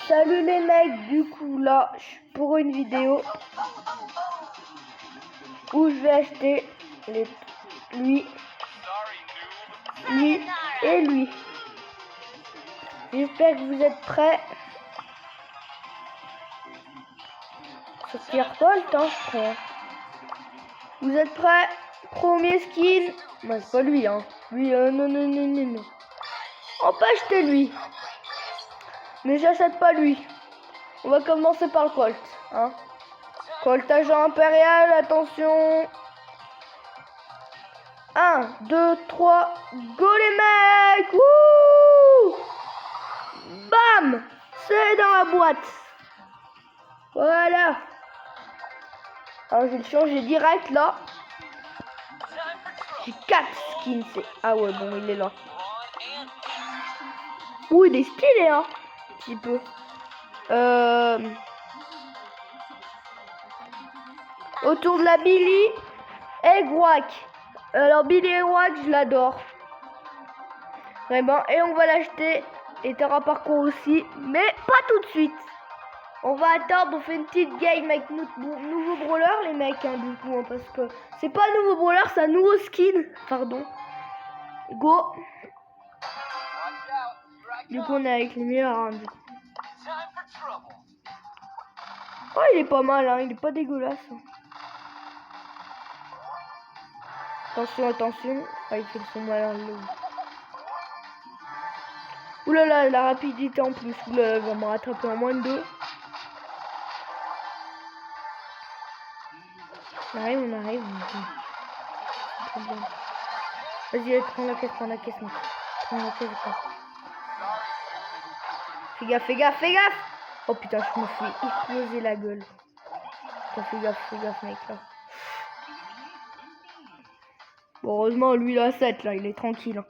Salut les mecs, du coup là, je suis pour une vidéo où je vais acheter lui et lui. J'espère que vous êtes prêts. Sortir Colt, hein, je crois. Vous êtes prêts? Premier skin. Bah, c'est pas lui, hein. Lui, non. On peut acheter lui. Mais j'achète pas lui. On va commencer par le Colt, hein. Colt agent impérial, attention. 1, 2, 3, go les mecs! Wouh! Bam! C'est dans la boîte. Voilà. Alors je vais le changer direct là. J'ai 4 skins. Ah ouais, bon, il est là. Ouh, il est stylé, hein. Un petit peu. Autour de la Billy et Guac. Alors Billy et Guac, je l'adore. Vraiment. Et on va l'acheter. Et Terra Parcours aussi. Mais pas tout de suite. On va attendre, on fait une petite game avec notre nouveau brawler, les mecs, hein, du coup, hein, parce que c'est pas un nouveau brawler, c'est un nouveau skin. Pardon. Go. Du coup, on est avec les meilleurs, hein, du coup. Oh, il est pas mal, hein, il est pas dégueulasse. Hein. Attention. Ah, il fait le son malin. Oulala, la rapidité en plus. Oulala, il va me rattraper en moins de 2. On arrive. Vas-y, prends la caisse, mec. Prends la caisse, quoi. Fais gaffe. Oh putain, je me fais exploser la gueule. Putain, fais gaffe, mec, là. Bon, heureusement, lui, il a 7, là, il est tranquille. Hein.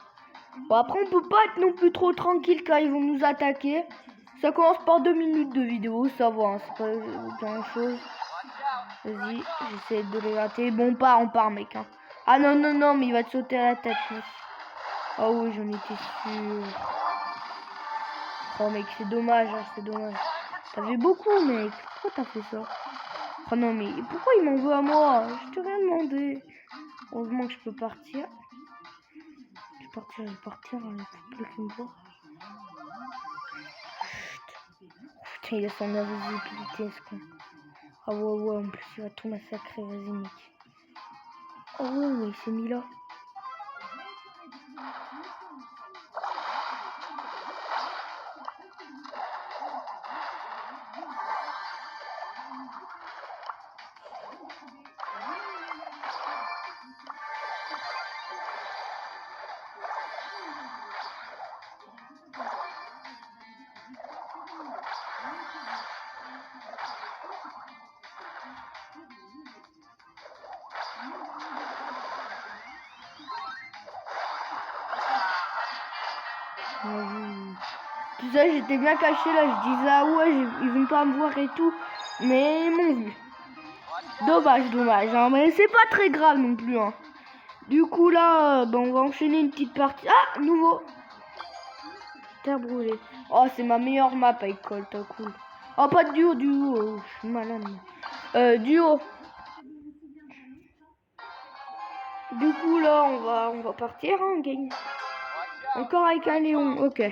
Bon, après, on peut pas être non plus trop tranquille quand ils vont nous attaquer. Ça commence par 2 minutes de vidéo, ça va, hein, c'est pas grand chose. Vas-y, j'essaie de les rater. Bon, on part, mec. Hein. Ah non, mais il va te sauter à la tête, mec. Ah oui, j'en étais sûr. Oh, mec, c'est dommage, hein, T'as fait beaucoup, mec. Pourquoi t'as fait ça? Oh non, mais pourquoi il m'en veut à moi? Je t'ai rien demandé. Heureusement que je peux partir. Je vais partir. Il faut plus qu'il me voit. Putain, il a son invisibilité, ce con. Ah ouais, en plus, il va tout massacrer, vas-y, mec. Oh ouais, mais il s'est mis là. Tout ça, j'étais bien caché là, je disais ah ouais, ils vont pas me voir et tout, mais ils m'ont vu. Dommage, hein, mais c'est pas très grave non plus. Hein. Du coup là, on va enchaîner une petite partie. Ah, nouveau. Terre brûlée. Oh, c'est ma meilleure map avec Colt, cool. Oh, pas de duo, oh, je suis malade. Duo. Du coup là, on va partir en game. Encore avec un Léon, ok.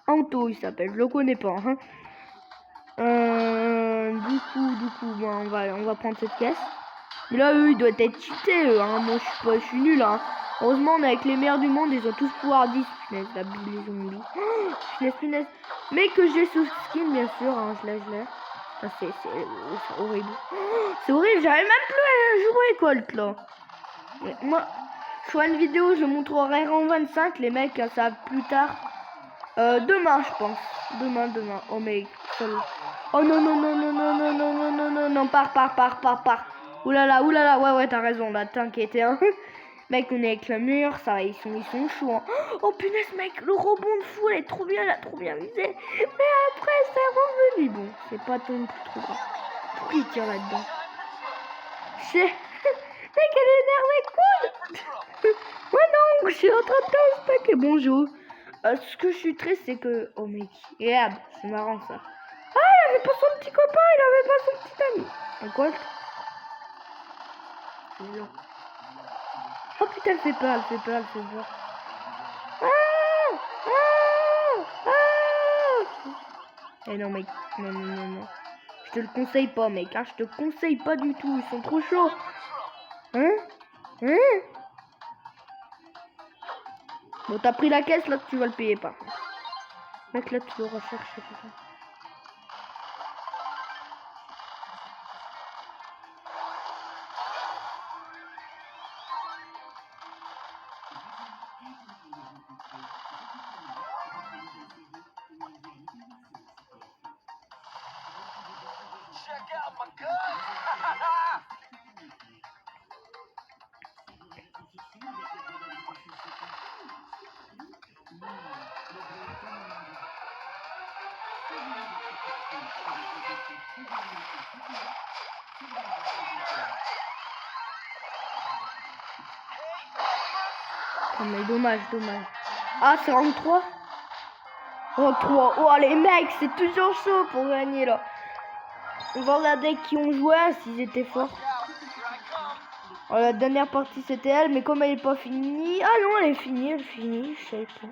Anto, il s'appelle, je le connais pas. Hein. Du coup, on va prendre cette caisse. Mais là, eux, ils doivent être cheatés, eux, hein. Moi, je suis nul, hein. Heureusement, on est avec les meilleurs du monde, ils ont tous pouvoir 10. Punaise, la bille, les zombies. Oh, punaise. Mais que j'ai sous skin, bien sûr, hein. Je l'ai. Enfin, c'est horrible. Oh, c'est horrible, j'arrive même plus à jouer, Colt, là. Mais moi, je ferai une vidéo, je montrerai en 25, les mecs, ça plus tard. Demain, je pense. Demain. Oh, mec, seul. Oh non, pars. Oulala, ouais, t'as raison, là, t'inquiète, hein. Mec, on est avec le mur, ça va, ils sont chauds, hein. Oh, punaise, mec, le rebond de fou, elle est trop bien, visé. Mais après, c'est revenu. Bon, c'est pas trop grave. Pourquoi il tire là-dedans? Mec, elle est énervée, cool. Ouais, non, je suis en train de faire un paquet. Bonjour. Ce que je suis triste, c'est que... Oh mec, regarde, c'est marrant ça. Ah, il avait pas son petit copain, il avait pas son petit ami. Un Colt. Oh putain, elle fait peur, elle fait peur, elle fait peur. Ah, eh non mec, non, non, non, non. Je te le conseille pas mec, hein, je te conseille pas du tout, ils sont trop chauds. Hein? Bon, t'as pris la caisse, là, tu vas le payer pas. Mec, là, tu le recherches, c'est ça. Oh, mais dommage, dommage. Ah, c'est rang 3. Rang 3. Oh, les mecs, c'est toujours chaud pour gagner, là. On va regarder qui ont joué, s'ils étaient forts. Oh, la dernière partie, c'était elle, mais comme elle est pas finie... Ah non, elle est finie, je sais pas.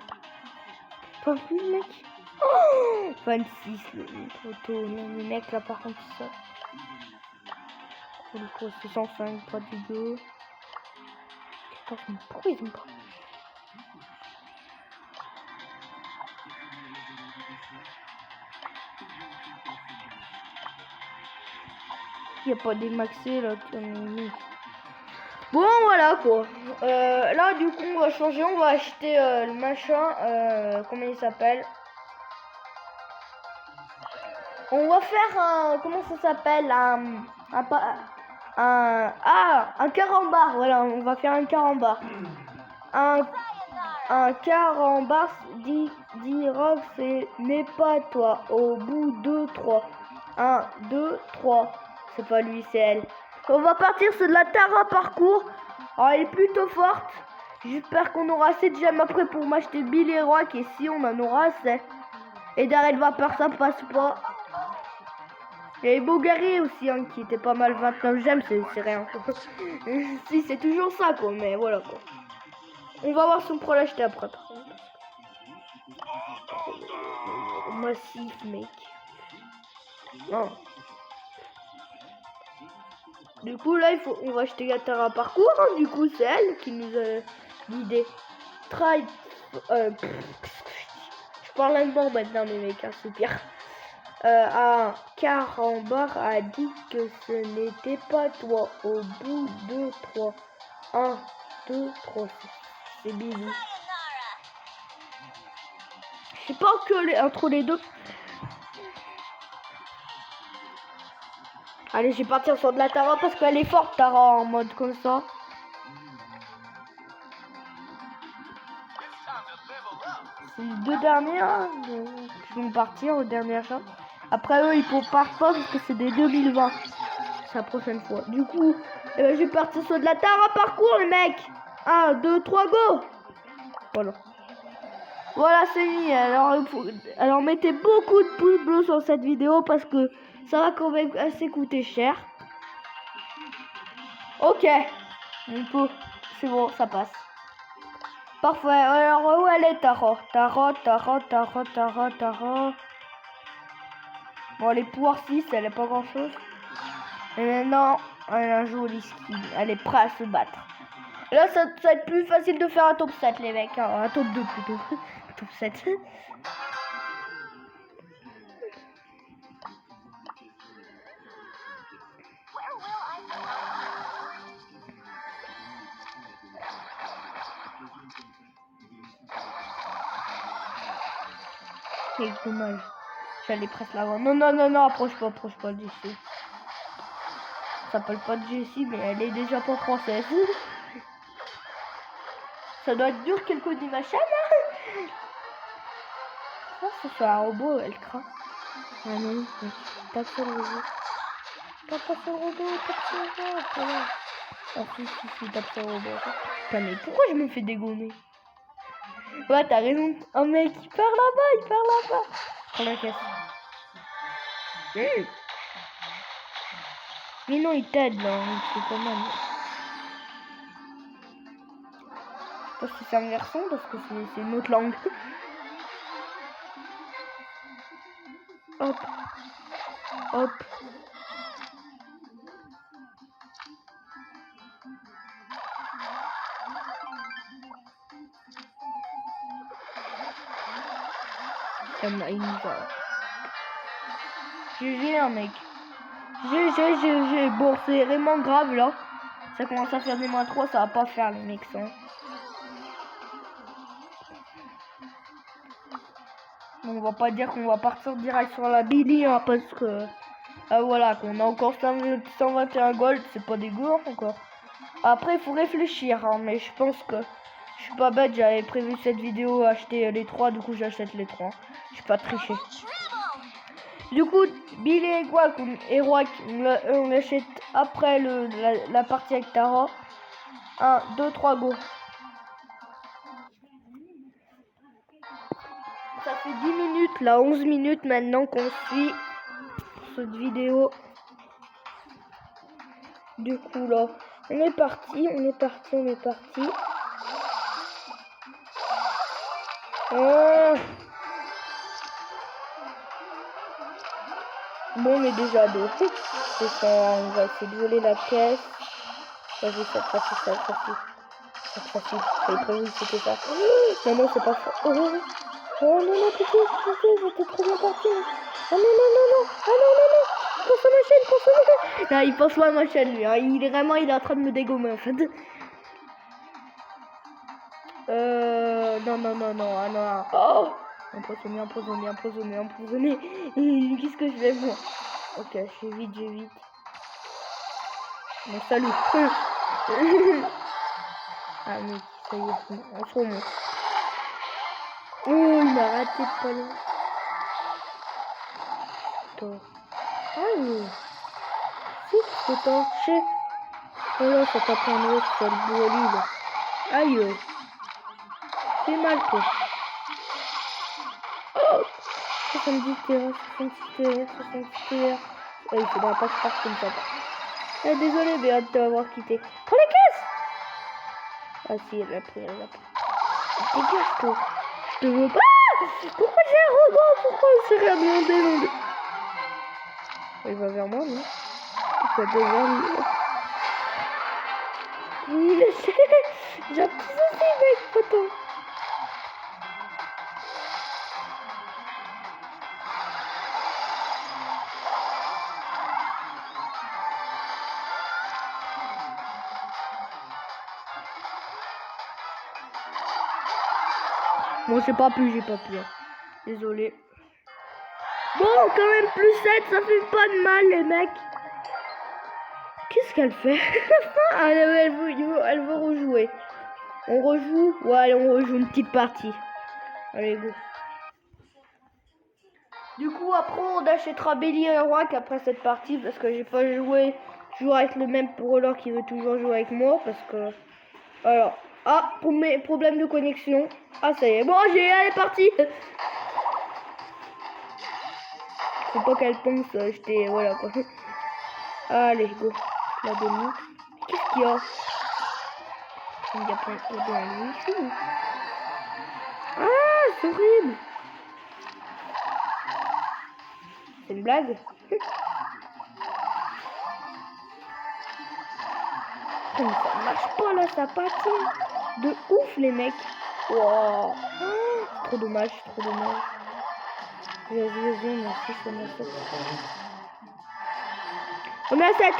Pas plus, mec. Oh, 26, le trop tôt. Les mecs, là, par contre, c'est ça. C'est 105, pas dégueu. Pourquoi ils ont pas... Il n'y a pas des maxés là. Bon voilà quoi. Là du coup on va changer, on va acheter le machin. Comment il s'appelle? On va faire un... Comment ça s'appelle? Un carambar. Voilà, on va faire un carambar. Un carambar dira ce n'est pas toi. Au bout de 3. 1, 2, 3. C'est pas lui, c'est elle. On va partir sur de la Tara parcours. Alors, elle est plutôt forte. J'espère qu'on aura assez de gemmes après pour m'acheter Billy Rock. Et si on en aura assez. Et derrière, va peur, ça passe pas. Et Bogari aussi, hein, qui était pas mal. 29 gemmes, c'est rien. Si, c'est toujours ça, quoi. Mais voilà, quoi. On va voir si on pourra l'acheter après. Massif, mec. Non. Du coup, là, on va acheter la Tara parcours. Hein, du coup, c'est elle qui nous a guidé. Je parle allemand maintenant, mes mecs, hein, c'est pire. Un carambar a dit que ce n'était pas toi. Au bout de 3. 1, 2, 3. C'est Billy. Je sais pas que entre les deux. Allez, je vais partir sur de la Tara parce qu'elle est forte, Tara, en mode comme ça. C'est les deux dernières qui vont partir au dernier achat. Après eux, ils partent pas parce que c'est des 2020. C'est la prochaine fois. Du coup, je vais partir sur de la Tara parcours, les mecs. 1, 2, 3, go. Voilà. Voilà, c'est mis. Alors, mettez beaucoup de pouces bleus sur cette vidéo parce que ça va quand même assez coûter cher. Ok. On peut. C'est bon, ça passe. Parfait. Alors, où elle est, Tara? Tara. Bon, les pouvoirs 6, elle est pas grand chose. Et maintenant, elle a un joli skin. Elle est prête à se battre. Là, ça va être plus facile de faire un top 7, les mecs. Hein. Un top 2 plutôt. Top 7. C'est dommage. J'allais presque l'avoir. Non, approche pas de Jessie. Ça s'appelle pas de Jessie, mais elle est déjà pas française. Ça doit être dur qu'elle connaît ma chaîne. Hein. Ça c'est un robot, elle craint. Ah non, tape sur le robot. Tape sur le robot. Voilà. Ah si, tape sur le robot. Putain, mais pourquoi je me fais dégommer? Ouais, t'as raison. Oh mec, il part là-bas, il part là-bas. Prends la caisse. Mais non, il t'aide là, c'est pas mal. Je sais pas si c'est un garçon parce que c'est une autre langue. Hop. Hop. GG un mec. GG. Bon, c'est vraiment grave là. Ça commence à faire des -3, ça va pas faire les mecs ça. Bon, on va pas dire qu'on va partir direct sur la Billy hein, parce que voilà, qu'on a encore 121 gold, c'est pas dégueu encore. Après, il faut réfléchir, hein, mais je pense que je suis pas bête, j'avais prévu cette vidéo acheter les 3, du coup j'achète les 3. Je suis pas triché. Du coup, Billy et Rock, on l'achète après la partie avec Tara. 1, 2, 3, go. Ça fait 10 minutes, là, 11 minutes maintenant qu'on suit cette vidéo. Du coup, là, on est parti. Bon, on est déjà deux. C'est ça, on va essayer de voler la caisse. Vas-y, cette fois-ci. J'avais prévu que c'était ça. Non, c'est pas ça. Oh non, Coco, j'étais trop bien parti. Ah non. Pense à ma chaîne. Non, il pense pas à ma chaîne, lui. Hein. Il est en train de me dégommer, en fait. Non. Ah non. Oh, empoisonné. Qu'est-ce que je vais faire? Ok, je vais vite. Bon, salut. Ah mec, ça y est, on se remonte. Oh, il m'a raté de pas loin. Attends. Aïe. C'est torché. Oh là, ça tape en haut, c'est le bolide. Aïe. C'est mal, quoi. Oh, 70 TR. Oh, il faudra pas se faire comme ça. Désolé, Béat, de t'avoir quitté. Prends les caisses. Ah si, elle l'a pris. Dégage, toi. Je te veux pas. Pourquoi j'ai un robot? Pourquoi il s'est réabondé? Il va vers moi, non? Il va devant lui. J'ai un petit souci, mec, poteau. Bon, j'ai pas pu. Désolé. Bon, quand même, +7, ça fait pas de mal, les mecs. Qu'est-ce qu'elle fait? Elle veut rejouer. On rejoue? Ouais, on rejoue une petite partie. Allez, go. Du coup, après, on achètera Belly et Rock après cette partie parce que j'ai pas joué. Je joue avec le même brawler qui veut toujours jouer avec moi parce que. Alors. Ah, pour mes problèmes de connexion. Ah, ça y est. Bon, elle est partie. Faut pas qu'elle pense, j'étais. Voilà quoi. Allez, go. La demi. Qu'est-ce qu'il y a? Il y a pas de ici. Ah, c'est horrible. C'est une blague? Ça marche pas là, ça patine. De ouf les mecs. Wow. Trop dommage. Vas-y, on a 6, on a 7. On a 7.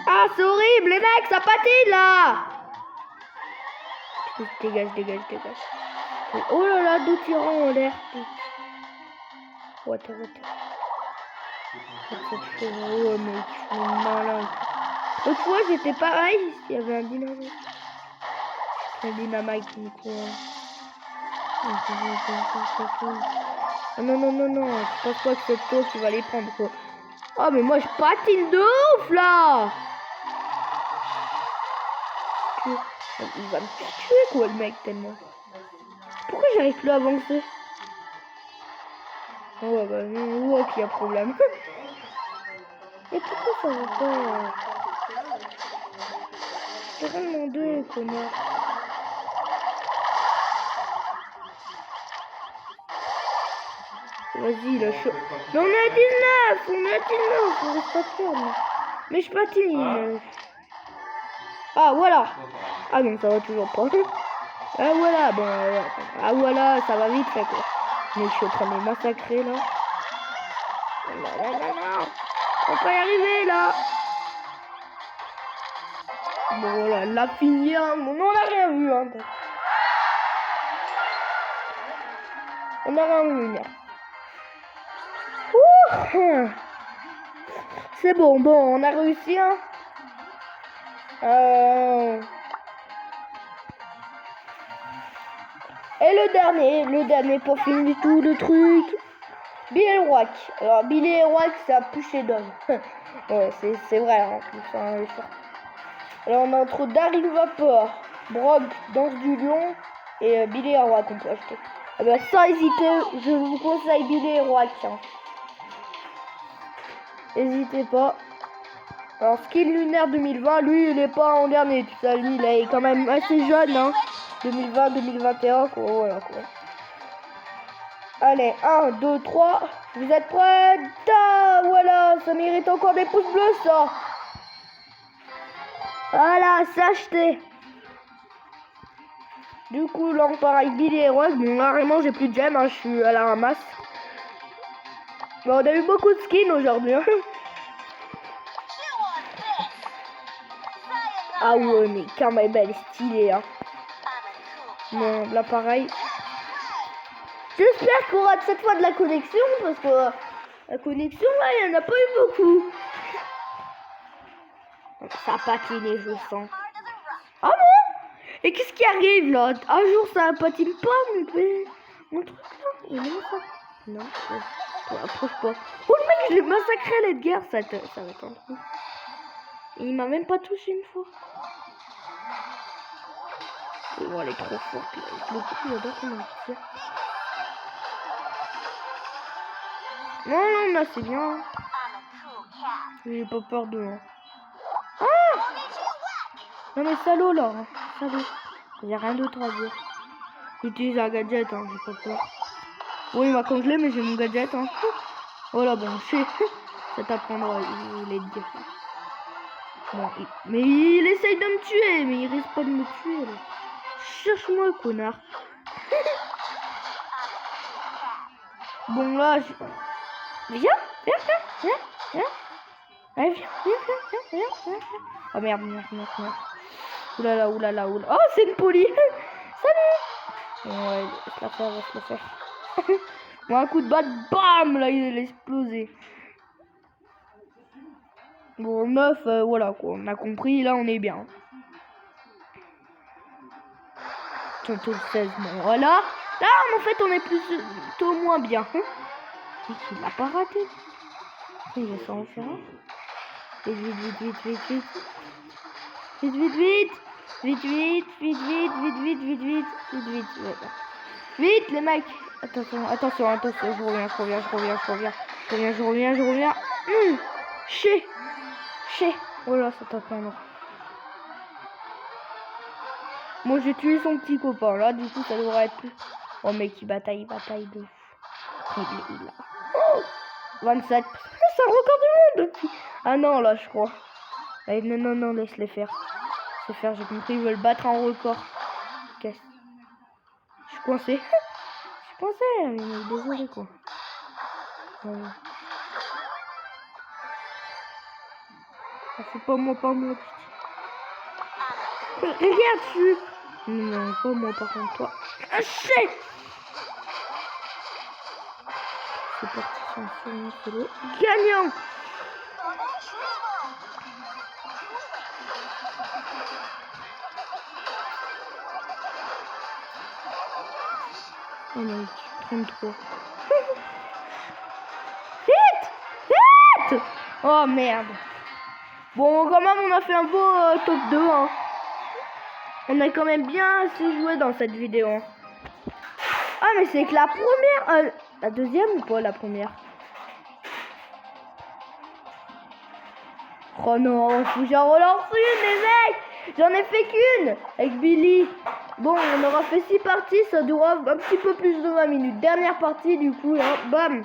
Ah, c'est horrible les mecs, ça patine là. Dégage. Oh là là, 2 tyrans en l'air. What. Oh mec, je suis malin. L'autre fois j'étais pareil, il y avait un dynamite. Du coup. Ah non, je pense pas que c'est toi qui va les prendre quoi. Oh mais moi je patine de ouf là. Il va me tuer quoi le mec tellement. Pourquoi j'arrive plus à avancer? Oh ouais bah non, ouais qu'il y a problème. Et pourquoi ça va pas? J'ai rien demandé, connard. Vas-y, il a chaud. Mais on est à 19! On est à 19! On reste pas de perdre. Mais je patine. Ah voilà! Ah non, ça va toujours pas. Ah voilà, bon, ah voilà, ça va vite fait quoi. Mais je suis en train de me massacrer là. Non. On va pas y arriver là. Bon voilà, la fini, hein. On a rien vu hein. On a rien vu là. Ouh. C'est bon, on a réussi hein. Et le dernier pour finir tout le truc. Billy Rock. Alors Billy Rock ça a poussé d'homme. Ouais, c'est vrai en plus. Hein, alors on a entre Daryl Vapor, Brock, Danse du Lion et Billy Rock qu'on peut acheter. Eh ben, sans hésiter, je vous conseille Billy Rock. Hein. N'hésitez pas. Alors skin lunaire 2020, lui il est pas en dernier, tout ça, lui il est quand même assez jeune hein. 2020-2021 quoi, voilà quoi. Allez, 1, 2, 3, vous êtes prêts? Ta, voilà, ça mérite encore des pouces bleus ça. Voilà, c'est acheté. Du coup là on part avec Billy et Rock, bon là vraiment j'ai plus de gemmes, hein, je suis à la ramasse. Bon, on a eu beaucoup de skins aujourd'hui hein. Ah ouais, mais quand même elle est stylée hein. Bon, là pareil. J'espère qu'on aura cette fois de la connexion parce que la connexion là, il n'y en a pas eu beaucoup. Ça a patiné, je sens. Ah non! Et qu'est-ce qui arrive là? Un jour ça patine pas, mais mon truc là, il est ça. Non, approche pas. Oh le mec, je l'ai massacré à l'Edgar, ça va être un truc. Il m'a même pas touché une fois. Oh, elle est trop forte là. Le coup, j'adore comment elle tire. Non, là c'est bien. J'ai pas peur de. Ah! Non mais salaud là. Salaud. Il n'y a rien d'autre à dire. J'utilise un gadget, hein, j'ai pas peur. Oui, il m'a congelé, mais j'ai mon gadget. Hein. Voilà, bon, je sais. Ça t'apprendra, il est dire. Bon, mais il essaye de me tuer, mais il risque pas de me tuer là. Cherche-moi, connard. Bon là, viens. Allez, viens. Oh merde. Oulala. Oh, c'est une poly. Salut. Ouais, laisse la faire. Bon, un coup de batte, bam, là, il a explosé. Bon, 9, voilà, quoi, on a compris, là, on est bien. Tantôt 16, bon, voilà. Là, en fait, on est plutôt moins bien. Il l'a pas raté. Il va s'en faire un. Vite, les mecs. Attention, je reviens. Chez. Oh là, ça tape un mort. Moi, j'ai tué son petit copain. Là, du coup, ça devrait être plus. Oh, mec, il bataille de fou. Il a. Oh 27. C'est un record du monde. Ah non, là, je crois. Allez, non, laisse-les faire. J'ai compris, ils veulent battre un record. Qu'est-ce? Je suis coincé. Mais désolé, quoi. C'est pas moi. Regarde dessus. Non, pas moi par contre, toi. C'est parti sur un solo. Gagnant. Oh non, 33. Vite. Oh merde. Bon, quand même, on a fait un beau top 2. Hein. On a quand même bien assez joué dans cette vidéo. Ah mais c'est que la première... la deuxième ou pas la première? Oh non, faut que j'en relance une les mecs. J'en ai fait qu'une avec Billy. Bon, on aura fait 6 parties, ça durera un petit peu plus de 20 minutes. Dernière partie du coup, là, bam.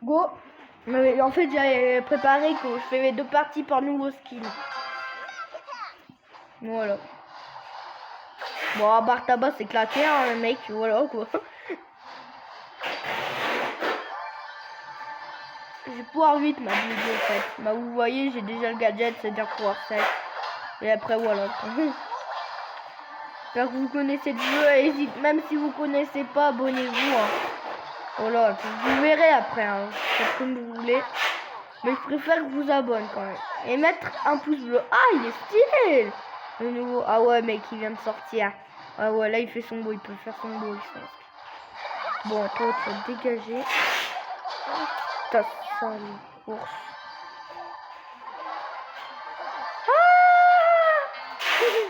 Go. Mais en fait, j'avais préparé que je fais 2 parties par nouveau skin. Voilà. Bon, à part tabac, c'est claqué, hein, mec, voilà quoi. Je vais pouvoir vite ma vidéo en fait. Bah, vous voyez, j'ai déjà le gadget, c'est-à-dire pouvoir 7. Et après, voilà. J'espère que vous connaissez le jeu, hésite, même si vous connaissez pas, abonnez-vous. Hein. Voilà, vous verrez après, hein. Faites comme vous voulez. Mais je préfère que vous abonnez quand même. Et mettre un pouce bleu. Ah, il est stylé le nouveau. Ah ouais, mec, il vient de sortir. Ah ouais, là, il fait son beau. Il peut faire son beau, je pense. Bon, toi, tu vas te dégager. Ta sale course.